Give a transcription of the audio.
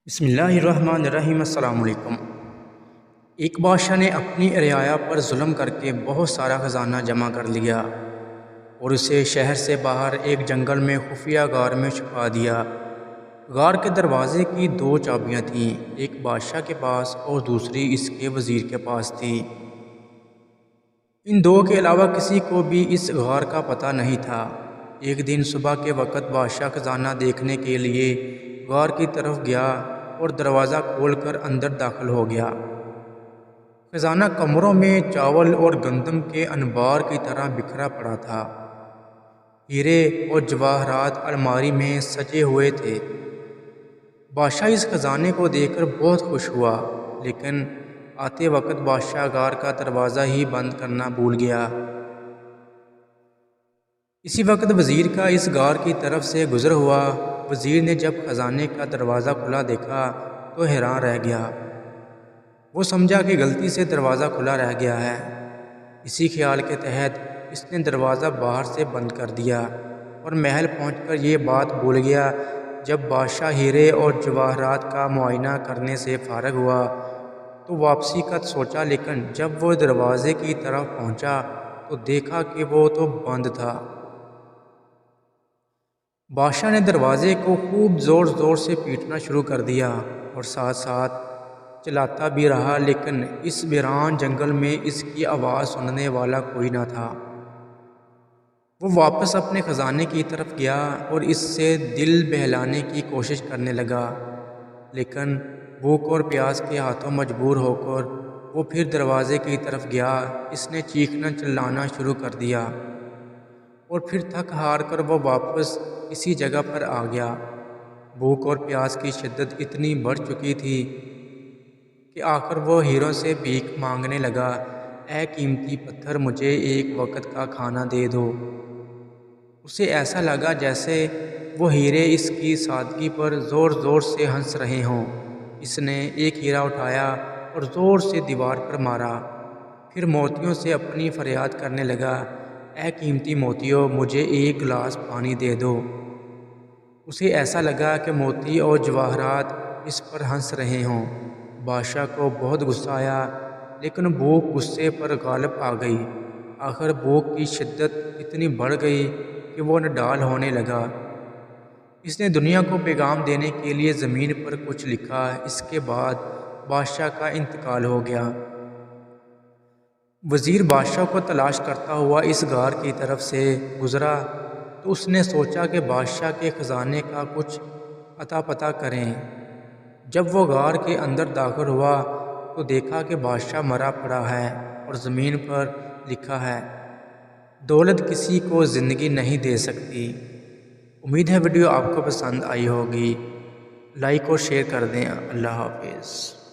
بسم اللہ الرحمن الرحیم۔ السلام علیکم۔ ایک بادشاہ نے اپنی رعایا پر ظلم کر کے بہت سارا خزانہ جمع کر لیا اور اسے شہر سے باہر ایک جنگل میں خفیہ غار میں چھپا دیا۔ غار کے دروازے کی دو چابیاں تھیں، ایک بادشاہ کے پاس اور دوسری اس کے وزیر کے پاس تھی۔ ان دو کے علاوہ کسی کو بھی اس غار کا پتہ نہیں تھا۔ ایک دن صبح کے وقت بادشاہ خزانہ دیکھنے کے لیے غار کی طرف گیا اور دروازہ کھول کر اندر داخل ہو گیا۔ خزانہ کمروں میں چاول اور گندم کے انبار کی طرح بکھرا پڑا تھا۔ ہیرے اور جواہرات الماری میں سجے ہوئے تھے۔ بادشاہ اس خزانے کو دیکھ کر بہت خوش ہوا، لیکن آتے وقت بادشاہ غار کا دروازہ ہی بند کرنا بھول گیا۔ اسی وقت وزیر کا اس غار کی طرف سے گزر ہوا۔ وزیر نے جب خزانے کا دروازہ کھلا دیکھا تو حیران رہ گیا۔ وہ سمجھا کہ غلطی سے دروازہ کھلا رہ گیا ہے۔ اسی خیال کے تحت اس نے دروازہ باہر سے بند کر دیا اور محل پہنچ کر یہ بات بھول گیا۔ جب بادشاہ ہیرے اور جواہرات کا معائنہ کرنے سے فارغ ہوا تو واپسی کا سوچا، لیکن جب وہ دروازے کی طرف پہنچا تو دیکھا کہ وہ تو بند تھا۔ بادشاہ نے دروازے کو خوب زور زور سے پیٹنا شروع کر دیا اور ساتھ ساتھ چلاتا بھی رہا، لیکن اس ویران جنگل میں اس کی آواز سننے والا کوئی نہ تھا۔ وہ واپس اپنے خزانے کی طرف گیا اور اس سے دل بہلانے کی کوشش کرنے لگا، لیکن بھوک اور پیاس کے ہاتھوں مجبور ہو کر وہ پھر دروازے کی طرف گیا۔ اس نے چیخنا چلانا شروع کر دیا اور پھر تھک ہار کر وہ واپس اسی جگہ پر آ گیا۔ بھوک اور پیاس کی شدت اتنی بڑھ چکی تھی کہ آخر وہ ہیروں سے بھیک مانگنے لگا، اے قیمتی پتھر، مجھے ایک وقت کا کھانا دے دو۔ اسے ایسا لگا جیسے وہ ہیرے اس کی سادگی پر زور زور سے ہنس رہے ہوں۔ اس نے ایک ہیرا اٹھایا اور زور سے دیوار پر مارا، پھر موتیوں سے اپنی فریاد کرنے لگا، اے قیمتی موتیوں، مجھے ایک گلاس پانی دے دو۔ اسے ایسا لگا کہ موتی اور جواہرات اس پر ہنس رہے ہوں۔ بادشاہ کو بہت غصہ آیا، لیکن بھوک غصے پر غالب آ گئی۔ آخر بھوک کی شدت اتنی بڑھ گئی کہ وہ نڈال ہونے لگا۔ اس نے دنیا کو پیغام دینے کے لیے زمین پر کچھ لکھا۔ اس کے بعد بادشاہ کا انتقال ہو گیا۔ وزیر بادشاہ کو تلاش کرتا ہوا اس غار کی طرف سے گزرا تو اس نے سوچا کہ بادشاہ کے خزانے کا کچھ اتا پتہ کریں۔ جب وہ غار کے اندر داخل ہوا تو دیکھا کہ بادشاہ مرا پڑا ہے اور زمین پر لکھا ہے، دولت کسی کو زندگی نہیں دے سکتی۔ امید ہے ویڈیو آپ کو پسند آئی ہوگی۔ لائک اور شیئر کر دیں۔ اللہ حافظ۔